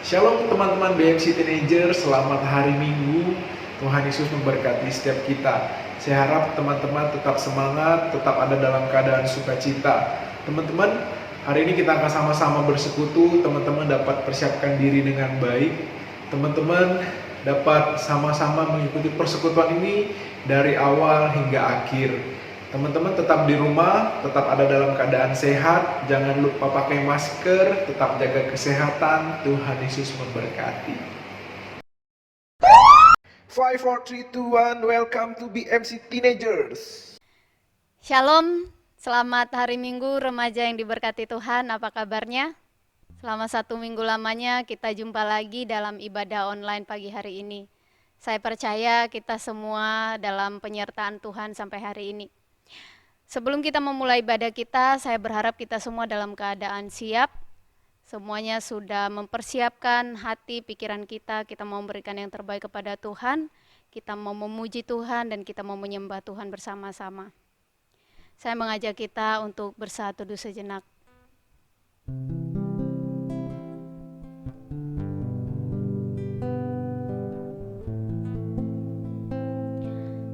Shalom teman-teman BMC Teenager, selamat hari Minggu. Tuhan Yesus memberkati setiap kita. Saya harap teman-teman tetap semangat, tetap ada dalam keadaan sukacita. Teman-teman, hari ini kita akan sama-sama bersekutu. Teman-teman dapat persiapkan diri dengan baik. Teman-teman dapat sama-sama mengikuti persekutuan ini dari awal hingga akhir. Teman-teman tetap di rumah, tetap ada dalam keadaan sehat, jangan lupa pakai masker, tetap jaga kesehatan. Tuhan Yesus memberkati. 5, 4, 3, 2, 1, welcome to BMC Teenagers. Shalom, selamat hari Minggu remaja yang diberkati Tuhan, apa kabarnya? Selama 1 minggu lamanya kita jumpa lagi dalam ibadah online pagi hari ini. Saya percaya kita semua dalam penyertaan Tuhan sampai hari ini. Sebelum kita memulai ibadah kita, saya berharap kita semua dalam keadaan siap. Semuanya sudah mempersiapkan hati, pikiran kita mau memberikan yang terbaik kepada Tuhan. Kita mau memuji Tuhan dan kita mau menyembah Tuhan bersama-sama. Saya mengajak kita untuk bersatu dulu sejenak.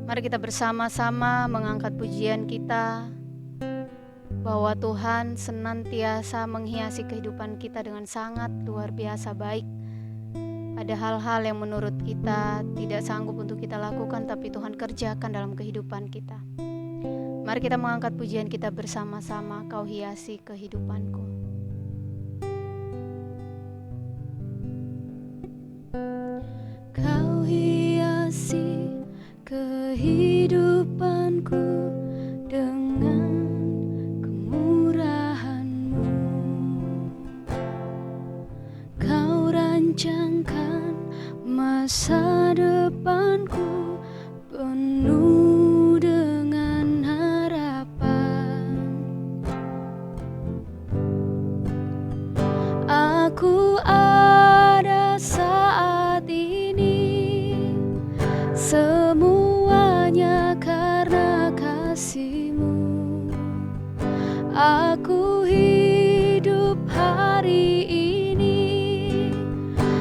Mari kita bersama-sama mengangkat pujian kita, bahwa Tuhan senantiasa menghiasi kehidupan kita dengan sangat luar biasa baik. Ada hal-hal yang menurut kita tidak sanggup untuk kita lakukan, tapi Tuhan kerjakan dalam kehidupan kita. Mari kita mengangkat pujian kita bersama-sama, Kau hiasi kehidupanku. Kau hiasi kehidupanku dengan kemurahan-Mu. Kau rancangkan masa depanku penuh dengan harapan. Aku ada saat ini semuanya karena kasih-Mu. Aku hidup hari ini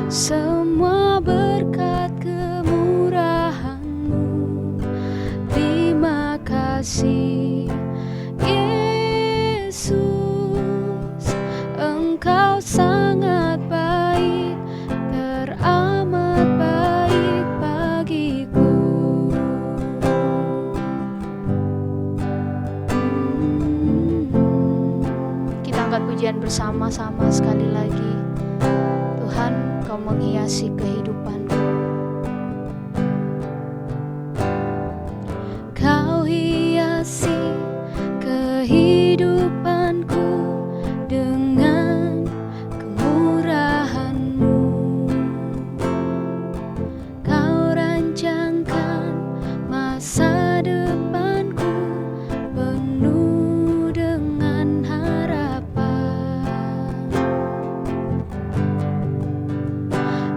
semua berkat kemurahan-Mu. Terima kasih Yesus, Engkau sangat baik, teramat baik bagiku. Kita angkat pujian bersama-sama sekali lagi. Tuhan, Kau menghiasi kehidupanku. Kau hiasi kehidupanku dengan kemurahan-Mu. Kau rancangkan masa depanku penuh dengan harapan.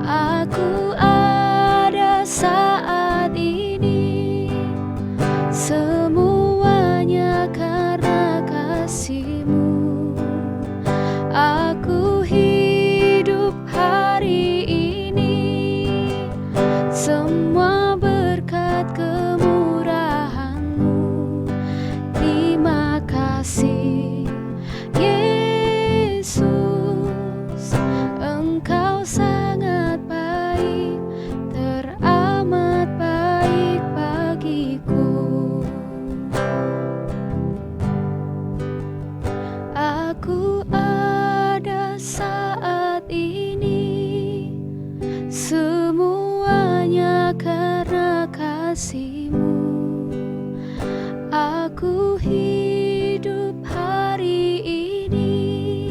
Aku ada saat ini semuanya karena kasih-Mu. Aku hidup hari ini semua berkat kemurahan-Mu. Terima kasih Yesus, Engkau sangat baik, teramat baik bagiku. Aku ada saat ini semuanya karena kasih-Mu. Aku hidup hari ini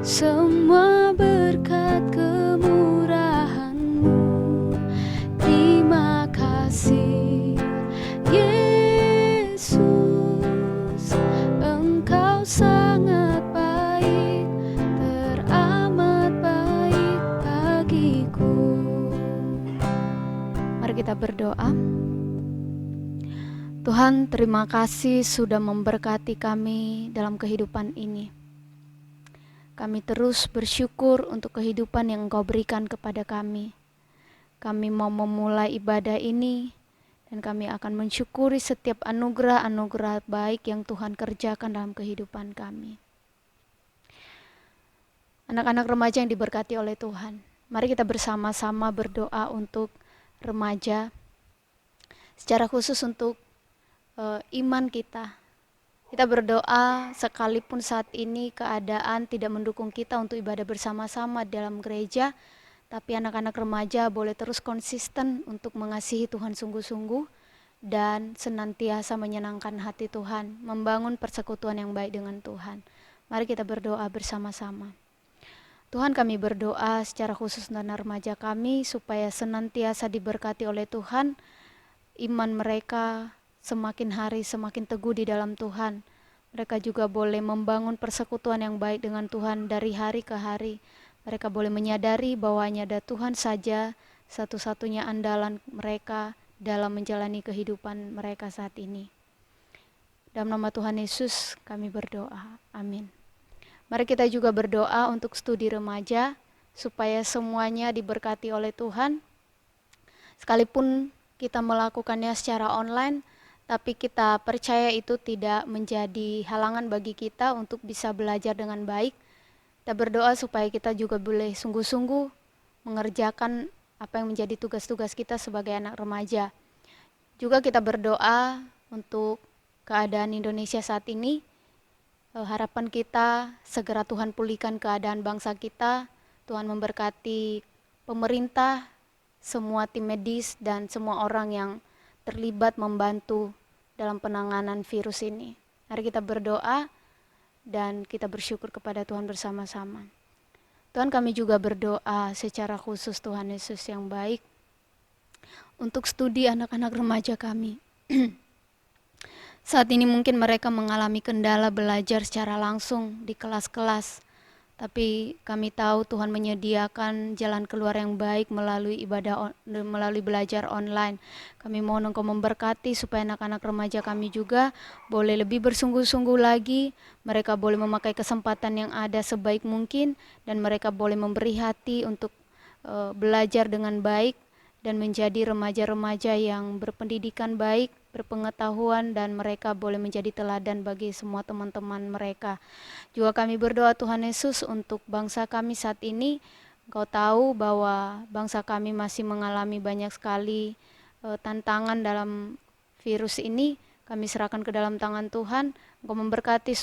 semua berkat kemurahan-Mu. Terima kasih Yesus, Engkau sangat baik, teramat baik bagiku. Mari kita berdoa. Tuhan, terima kasih sudah memberkati kami dalam kehidupan ini. Kami terus bersyukur untuk kehidupan yang Engkau berikan kepada kami. Kami mau memulai ibadah ini dan kami akan mensyukuri setiap anugerah-anugerah baik yang Tuhan kerjakan dalam kehidupan kami. Anak-anak remaja yang diberkati oleh Tuhan, mari kita bersama-sama berdoa untuk remaja, secara khusus untuk iman kita. Kita berdoa sekalipun saat ini keadaan tidak mendukung kita untuk ibadah bersama-sama dalam gereja, tapi anak-anak remaja boleh terus konsisten untuk mengasihi Tuhan sungguh-sungguh dan senantiasa menyenangkan hati Tuhan, membangun persekutuan yang baik dengan Tuhan. Mari kita berdoa bersama-sama. Tuhan, kami berdoa secara khusus untuk remaja kami supaya senantiasa diberkati oleh Tuhan, iman mereka semakin hari semakin teguh di dalam Tuhan. Mereka juga boleh membangun persekutuan yang baik dengan Tuhan dari hari ke hari. Mereka boleh menyadari bahwa hanya ada Tuhan saja satu-satunya andalan mereka dalam menjalani kehidupan mereka saat ini. Dalam nama Tuhan Yesus kami berdoa. Amin. Mari kita juga berdoa untuk studi remaja supaya semuanya diberkati oleh Tuhan. Sekalipun kita melakukannya secara online, tapi kita percaya itu tidak menjadi halangan bagi kita untuk bisa belajar dengan baik. Kita berdoa supaya kita juga boleh sungguh-sungguh mengerjakan apa yang menjadi tugas-tugas kita sebagai anak remaja. Juga kita berdoa untuk keadaan Indonesia saat ini. Harapan kita segera Tuhan pulihkan keadaan bangsa kita. Tuhan memberkati pemerintah, semua tim medis dan semua orang yang terlibat membantu dalam penanganan virus ini. Mari kita berdoa dan kita bersyukur kepada Tuhan bersama-sama. Tuhan, kami juga berdoa secara khusus Tuhan Yesus yang baik untuk studi anak-anak remaja kami. Saat ini mungkin mereka mengalami kendala belajar secara langsung di kelas-kelas. Tapi kami tahu Tuhan menyediakan jalan keluar yang baik melalui melalui belajar online. Kami mohon Engkau memberkati supaya anak-anak remaja kami juga boleh lebih bersungguh-sungguh lagi. Mereka boleh memakai kesempatan yang ada sebaik mungkin dan mereka boleh memberi hati untuk belajar dengan baik dan menjadi remaja-remaja yang berpendidikan baik, berpengetahuan, dan mereka boleh menjadi teladan bagi semua teman-teman mereka. Juga kami berdoa Tuhan Yesus untuk bangsa kami saat ini. Engkau tahu bahwa bangsa kami masih mengalami banyak sekali tantangan dalam virus ini. Kami serahkan ke dalam tangan Tuhan. Engkau memberkati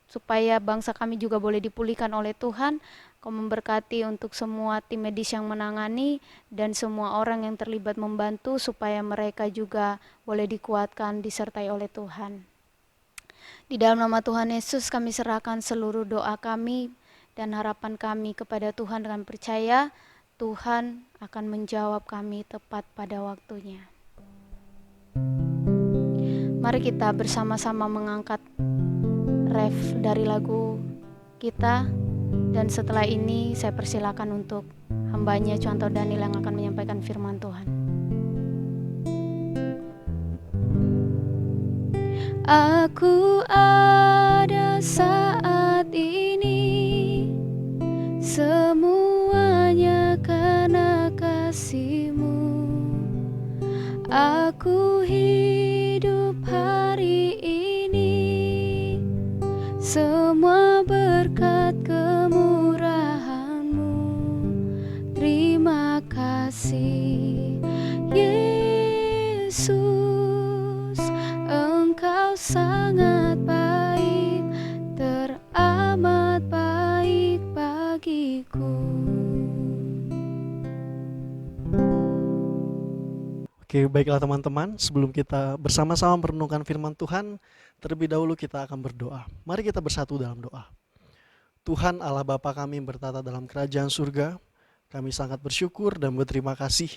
supaya bangsa kami juga boleh dipulihkan oleh Tuhan. Engkau memberkati untuk semua tim medis yang menangani dan semua orang yang terlibat membantu supaya mereka juga boleh dikuatkan, disertai oleh Tuhan. Di dalam nama Tuhan Yesus kami serahkan seluruh doa kami dan harapan kami kepada Tuhan dengan percaya Tuhan akan menjawab kami tepat pada waktunya. Mari kita bersama-sama mengangkat ref dari lagu kita. Dan setelah ini saya persilakan untuk hambanya Contoh Daniel yang akan menyampaikan firman Tuhan. Aku ada saat ini, semuanya karena kasih-Mu. Aku hidup hari ini, semua berkat kemurahan-Mu. Terima kasih Yesus, Engkau sangat baik, teramat baik bagiku. Oke, baiklah teman-teman, sebelum kita bersama-sama merenungkan firman Tuhan, terlebih dahulu kita akan berdoa. Mari kita bersatu dalam doa. Tuhan Allah Bapa kami yang bertata dalam kerajaan surga, kami sangat bersyukur dan berterima kasih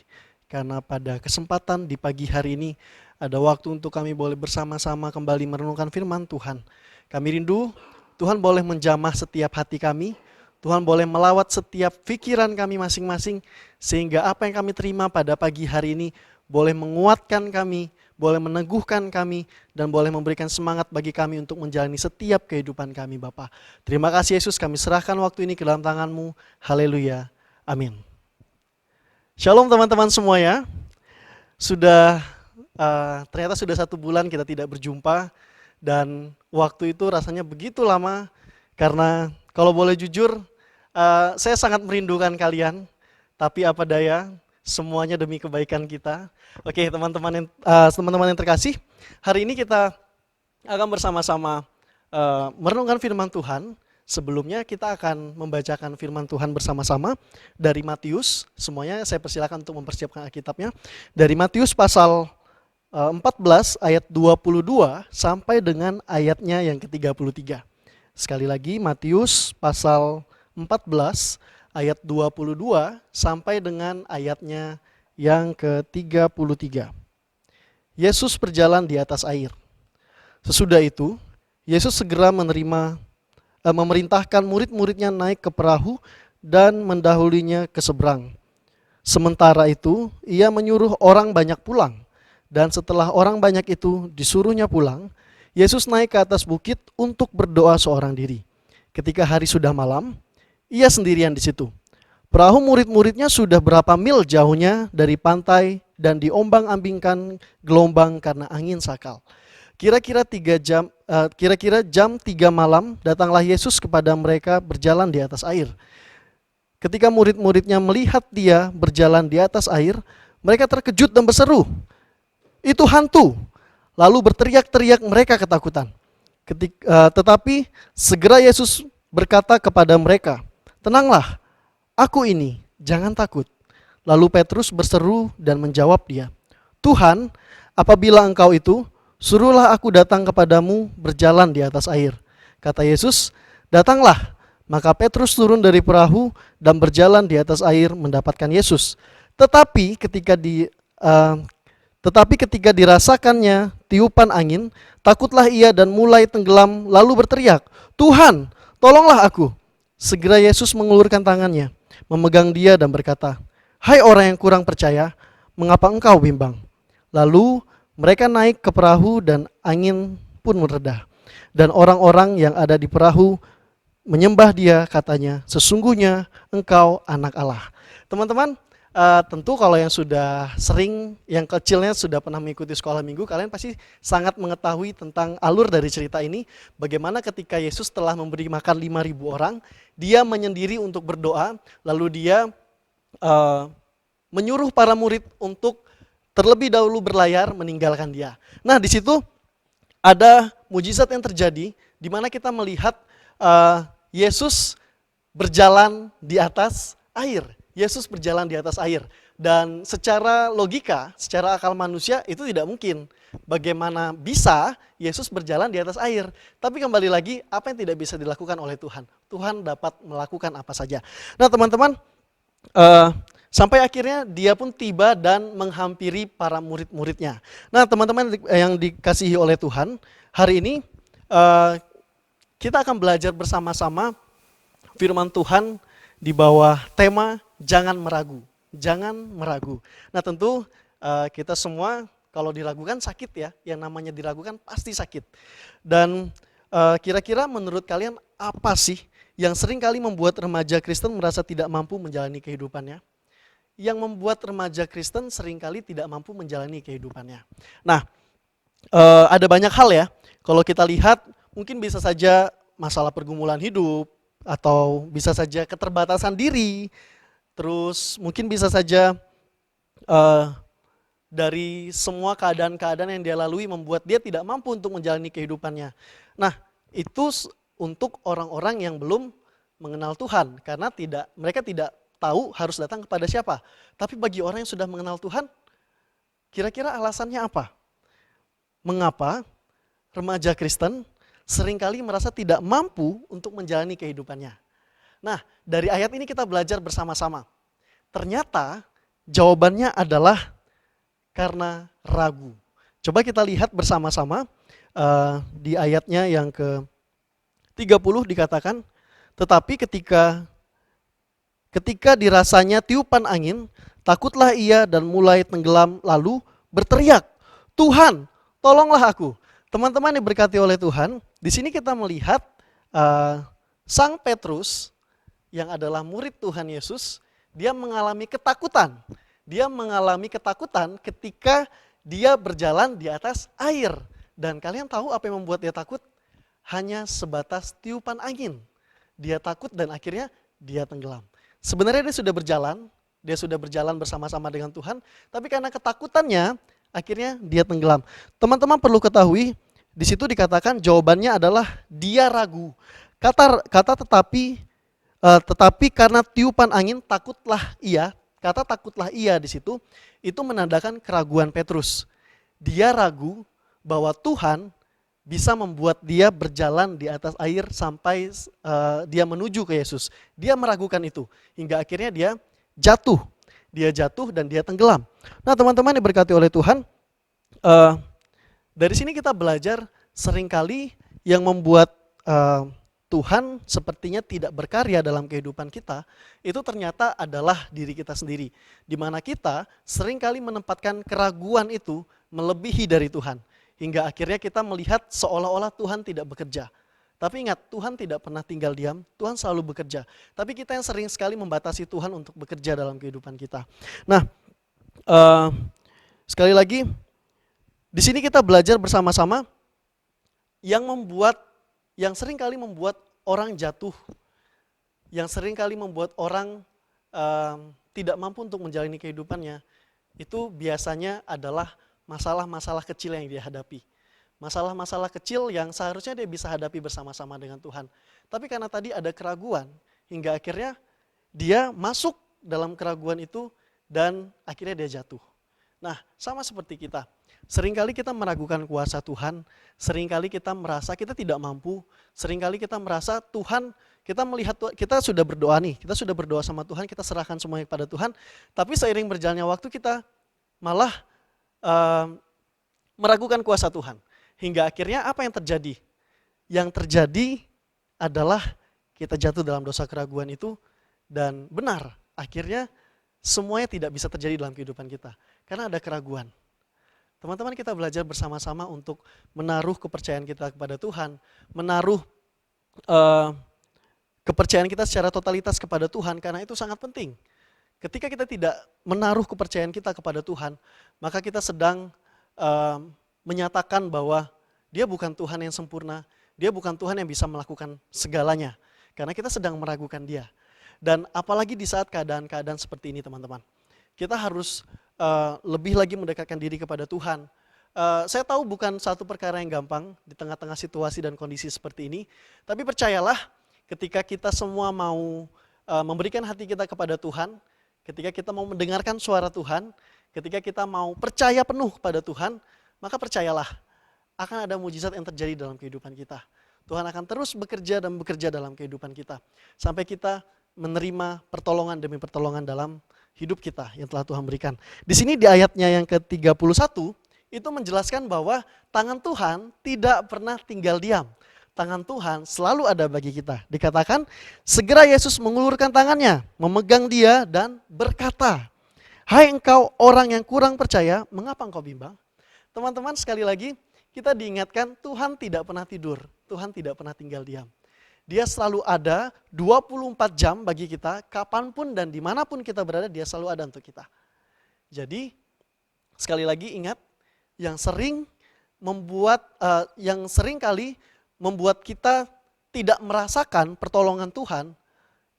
karena pada kesempatan di pagi hari ini ada waktu untuk kami boleh bersama-sama kembali merenungkan firman Tuhan. Kami rindu Tuhan boleh menjamah setiap hati kami, Tuhan boleh melawat setiap pikiran kami masing-masing, sehingga apa yang kami terima pada pagi hari ini boleh menguatkan kami, boleh meneguhkan kami, dan boleh memberikan semangat bagi kami untuk menjalani setiap kehidupan kami Bapa. Terima kasih Yesus, kami serahkan waktu ini ke dalam tangan-Mu. Haleluya. Amin. Shalom teman-teman semua ya. Ternyata sudah 1 bulan kita tidak berjumpa, dan waktu itu rasanya begitu lama, karena kalau boleh jujur, saya sangat merindukan kalian, tapi apa daya, semuanya demi kebaikan kita. Oke teman-teman yang terkasih, hari ini kita akan bersama-sama merenungkan firman Tuhan. Sebelumnya kita akan membacakan firman Tuhan bersama-sama dari Matius. Semuanya saya persilakan untuk mempersiapkan Alkitabnya. Dari Matius pasal 14 ayat 22 sampai dengan ayatnya yang ke-33. Sekali lagi Matius pasal 14 ayat 22 sampai dengan ayatnya yang ke-33. Yesus berjalan di atas air. Sesudah itu, Yesus segera memerintahkan murid-muridnya naik ke perahu dan mendahulinya ke seberang. Sementara itu, ia menyuruh orang banyak pulang. Dan setelah orang banyak itu disuruhnya pulang, Yesus naik ke atas bukit untuk berdoa seorang diri. Ketika hari sudah malam, ia sendirian di situ. Perahu murid-muridnya sudah berapa mil jauhnya dari pantai dan diombang-ambingkan gelombang karena angin sakal. Kira-kira jam 3 malam datanglah Yesus kepada mereka berjalan di atas air. Ketika murid-muridnya melihat dia berjalan di atas air, mereka terkejut dan berseru, "Itu hantu!" Lalu berteriak-teriak mereka ketakutan. Tetapi segera Yesus berkata kepada mereka, "Tenanglah, aku ini, jangan takut." Lalu Petrus berseru dan menjawab dia, "Tuhan, apabila Engkau itu, suruhlah aku datang kepadamu berjalan di atas air." Kata Yesus, "Datanglah." Maka Petrus turun dari perahu dan berjalan di atas air mendapatkan Yesus. Tetapi ketika dirasakannya tiupan angin, takutlah ia dan mulai tenggelam lalu berteriak, "Tuhan, tolonglah aku." Segera Yesus mengulurkan tangannya, memegang dia dan berkata, "Hai orang yang kurang percaya, mengapa engkau bimbang?" Lalu mereka naik ke perahu dan angin pun mereda. Dan orang-orang yang ada di perahu menyembah dia, katanya, "Sesungguhnya engkau anak Allah." Teman-teman, tentu kalau yang sudah sering, yang kecilnya sudah pernah mengikuti sekolah minggu, kalian pasti sangat mengetahui tentang alur dari cerita ini. Bagaimana ketika Yesus telah memberi makan 5.000 orang, dia menyendiri untuk berdoa, lalu dia menyuruh para murid untuk terlebih dahulu berlayar meninggalkan dia. Nah di situ ada mujizat yang terjadi, di mana kita melihat Yesus berjalan di atas air. Yesus berjalan di atas air, dan secara logika, secara akal manusia itu tidak mungkin. Bagaimana bisa Yesus berjalan di atas air? Tapi kembali lagi, apa yang tidak bisa dilakukan oleh Tuhan? Tuhan dapat melakukan apa saja. Nah teman-teman, sampai akhirnya dia pun tiba dan menghampiri para murid-muridnya. Nah teman-teman yang dikasihi oleh Tuhan, hari ini kita akan belajar bersama-sama firman Tuhan di bawah tema jangan meragu, jangan meragu. Nah tentu kita semua kalau diragukan sakit ya, yang namanya diragukan pasti sakit. Dan kira-kira menurut kalian apa sih yang sering kali membuat remaja Kristen merasa tidak mampu menjalani kehidupannya? Yang membuat remaja Kristen seringkali tidak mampu menjalani kehidupannya. Nah, ada banyak hal ya. Kalau kita lihat, mungkin bisa saja masalah pergumulan hidup, atau bisa saja keterbatasan diri, terus mungkin bisa saja dari semua keadaan-keadaan yang dia lalui membuat dia tidak mampu untuk menjalani kehidupannya. Nah, itu untuk orang-orang yang belum mengenal Tuhan, karena mereka tidak tahu harus datang kepada siapa. Tapi bagi orang yang sudah mengenal Tuhan, kira-kira alasannya apa? Mengapa remaja Kristen seringkali merasa tidak mampu untuk menjalani kehidupannya? Nah, dari ayat ini kita belajar bersama-sama. Ternyata jawabannya adalah karena ragu. Coba kita lihat bersama-sama di ayatnya yang ke-30 dikatakan, tetapi ketika dirasanya tiupan angin, takutlah ia dan mulai tenggelam lalu berteriak, Tuhan, tolonglah aku. Teman-teman diberkati oleh Tuhan, di sini kita melihat Sang Petrus yang adalah murid Tuhan Yesus, dia mengalami ketakutan. Dia mengalami ketakutan ketika dia berjalan di atas air. Dan kalian tahu apa yang membuat dia takut? Hanya sebatas tiupan angin. Dia takut dan akhirnya dia tenggelam. Sebenarnya dia sudah berjalan bersama-sama dengan Tuhan, tapi karena ketakutannya, akhirnya dia tenggelam. Teman-teman perlu ketahui, di situ dikatakan jawabannya adalah dia ragu. Kata tetapi karena tiupan angin takutlah ia. Kata takutlah ia di situ itu menandakan keraguan Petrus. Dia ragu bahwa Tuhan bisa membuat dia berjalan di atas air sampai dia menuju ke Yesus. Dia meragukan itu hingga akhirnya dia jatuh. Dia jatuh dan dia tenggelam. Nah, teman-teman diberkati oleh Tuhan, dari sini kita belajar seringkali yang membuat Tuhan sepertinya tidak berkarya dalam kehidupan kita, itu ternyata adalah diri kita sendiri. Di mana kita seringkali menempatkan keraguan itu melebihi dari Tuhan. Hingga akhirnya kita melihat seolah-olah Tuhan tidak bekerja. Tapi ingat, Tuhan tidak pernah tinggal diam, Tuhan selalu bekerja. Tapi kita yang sering sekali membatasi Tuhan untuk bekerja dalam kehidupan kita. Nah, sekali lagi, di sini kita belajar bersama-sama yang sering kali membuat orang jatuh, yang sering kali membuat orang tidak mampu untuk menjalani kehidupannya, itu biasanya adalah masalah-masalah kecil yang dia hadapi. Masalah-masalah kecil yang seharusnya dia bisa hadapi bersama-sama dengan Tuhan. Tapi karena tadi ada keraguan, hingga akhirnya dia masuk dalam keraguan itu dan akhirnya dia jatuh. Nah, sama seperti kita. Seringkali kita meragukan kuasa Tuhan, seringkali kita merasa kita tidak mampu, seringkali kita merasa Tuhan, kita melihat kita sudah berdoa nih, kita sudah berdoa sama Tuhan, kita serahkan semuanya kepada Tuhan, tapi seiring berjalannya waktu kita malah meragukan kuasa Tuhan. Hingga akhirnya apa yang terjadi? Yang terjadi adalah kita jatuh dalam dosa keraguan itu dan benar, akhirnya semuanya tidak bisa terjadi dalam kehidupan kita karena ada keraguan. Teman-teman, kita belajar bersama-sama untuk menaruh kepercayaan kita kepada Tuhan, menaruh kepercayaan kita secara totalitas kepada Tuhan karena itu sangat penting. Ketika kita tidak menaruh kepercayaan kita kepada Tuhan, maka kita sedang menyatakan bahwa dia bukan Tuhan yang sempurna, dia bukan Tuhan yang bisa melakukan segalanya. Karena kita sedang meragukan dia. Dan apalagi di saat keadaan-keadaan seperti ini, teman-teman. Kita harus lebih lagi mendekatkan diri kepada Tuhan. Saya tahu bukan satu perkara yang gampang di tengah-tengah situasi dan kondisi seperti ini. Tapi percayalah, ketika kita semua mau memberikan hati kita kepada Tuhan, ketika kita mau mendengarkan suara Tuhan, ketika kita mau percaya penuh kepada Tuhan, maka percayalah, akan ada mujizat yang terjadi dalam kehidupan kita. Tuhan akan terus bekerja dan bekerja dalam kehidupan kita. Sampai kita menerima pertolongan demi pertolongan dalam hidup kita yang telah Tuhan berikan. Di sini di ayatnya yang ke-31, itu menjelaskan bahwa tangan Tuhan tidak pernah tinggal diam. Tangan Tuhan selalu ada bagi kita. Dikatakan, segera Yesus mengulurkan tangannya, memegang dia dan berkata, "Hai engkau orang yang kurang percaya, mengapa engkau bimbang?" Teman-teman, sekali lagi kita diingatkan Tuhan tidak pernah tidur, Tuhan tidak pernah tinggal diam. Dia selalu ada 24 jam bagi kita, kapanpun dan dimanapun kita berada, dia selalu ada untuk kita. Jadi, sekali lagi ingat, yang sering kali membuat kita tidak merasakan pertolongan Tuhan,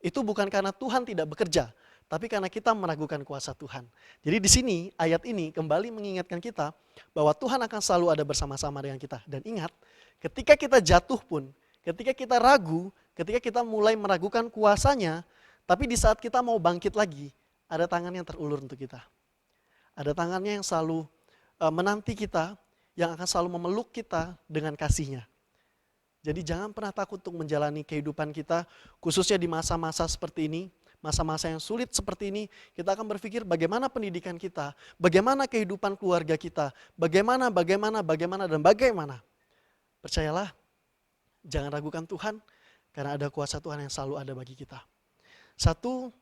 itu bukan karena Tuhan tidak bekerja, tapi karena kita meragukan kuasa Tuhan. Jadi di sini ayat ini kembali mengingatkan kita bahwa Tuhan akan selalu ada bersama-sama dengan kita. Dan ingat, ketika kita jatuh pun, ketika kita ragu, ketika kita mulai meragukan kuasanya, tapi di saat kita mau bangkit lagi, ada tangan yang terulur untuk kita. Ada tangannya yang selalu menanti kita, yang akan selalu memeluk kita dengan kasihnya. Jadi jangan pernah takut untuk menjalani kehidupan kita, khususnya di masa-masa seperti ini, masa-masa yang sulit seperti ini, kita akan berpikir bagaimana pendidikan kita, bagaimana kehidupan keluarga kita, bagaimana. Percayalah, jangan ragukan Tuhan, karena ada kuasa Tuhan yang selalu ada bagi kita. Satu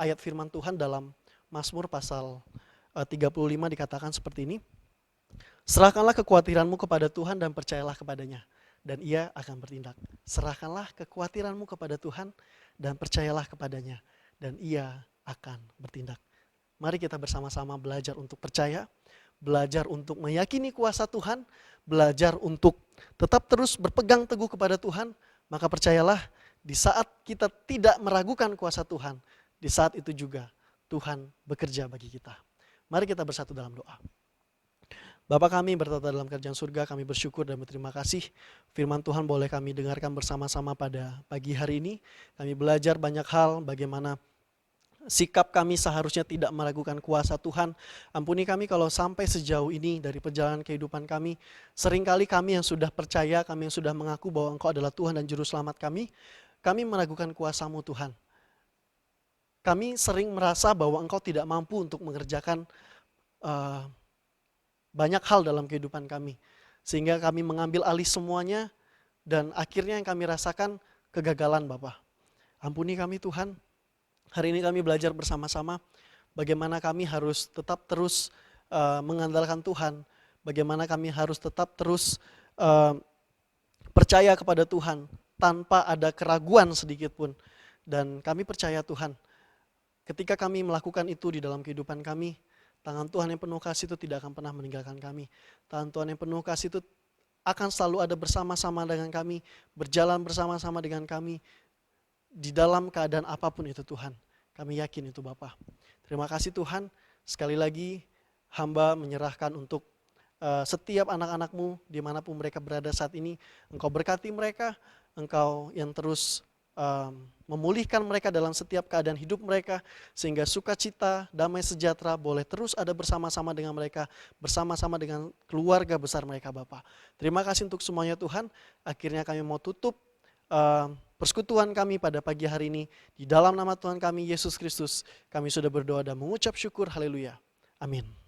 ayat firman Tuhan dalam Mazmur pasal 35 dikatakan seperti ini, Serahkanlah kekhawatiranmu kepada Tuhan dan percayalah kepadanya, dan Ia akan bertindak. Serahkanlah kekhawatiranmu kepada Tuhan dan percayalah kepadanya, dan Ia akan bertindak. Mari kita bersama-sama belajar untuk percaya, belajar untuk meyakini kuasa Tuhan, belajar untuk tetap terus berpegang teguh kepada Tuhan. Maka percayalah, di saat kita tidak meragukan kuasa Tuhan, di saat itu juga Tuhan bekerja bagi kita. Mari kita bersatu dalam doa. Bapa kami bertata dalam kerajaan surga, kami bersyukur dan berterima kasih firman Tuhan boleh kami dengarkan bersama-sama pada pagi hari ini. Kami belajar banyak hal, bagaimana sikap kami seharusnya tidak meragukan kuasa Tuhan. Ampuni kami kalau sampai sejauh ini dari perjalanan kehidupan kami, seringkali kami yang sudah percaya, kami yang sudah mengaku bahwa Engkau adalah Tuhan dan Juru Selamat kami meragukan kuasa-Mu Tuhan. Kami sering merasa bahwa Engkau tidak mampu untuk mengerjakan banyak hal dalam kehidupan kami. Sehingga kami mengambil alih semuanya dan akhirnya yang kami rasakan kegagalan Bapa. Ampuni kami Tuhan. Hari ini kami belajar bersama-sama bagaimana kami harus tetap terus mengandalkan Tuhan. Bagaimana kami harus tetap terus percaya kepada Tuhan tanpa ada keraguan sedikit pun. Dan kami percaya Tuhan, ketika kami melakukan itu di dalam kehidupan kami, tangan Tuhan yang penuh kasih itu tidak akan pernah meninggalkan kami. Tangan Tuhan yang penuh kasih itu akan selalu ada bersama-sama dengan kami, berjalan bersama-sama dengan kami, di dalam keadaan apapun itu Tuhan. Kami yakin itu Bapa. Terima kasih Tuhan, sekali lagi hamba menyerahkan untuk setiap anak-anak-Mu dimanapun mereka berada saat ini. Engkau berkati mereka, Engkau yang terus memulihkan mereka dalam setiap keadaan hidup mereka, sehingga sukacita, damai sejahtera boleh terus ada bersama-sama dengan mereka, bersama-sama dengan keluarga besar mereka Bapa. Terima kasih untuk semuanya Tuhan. Akhirnya kami mau tutup persekutuan kami pada pagi hari ini. Di dalam nama Tuhan kami Yesus Kristus, kami sudah berdoa dan mengucap syukur. Haleluya. Amin.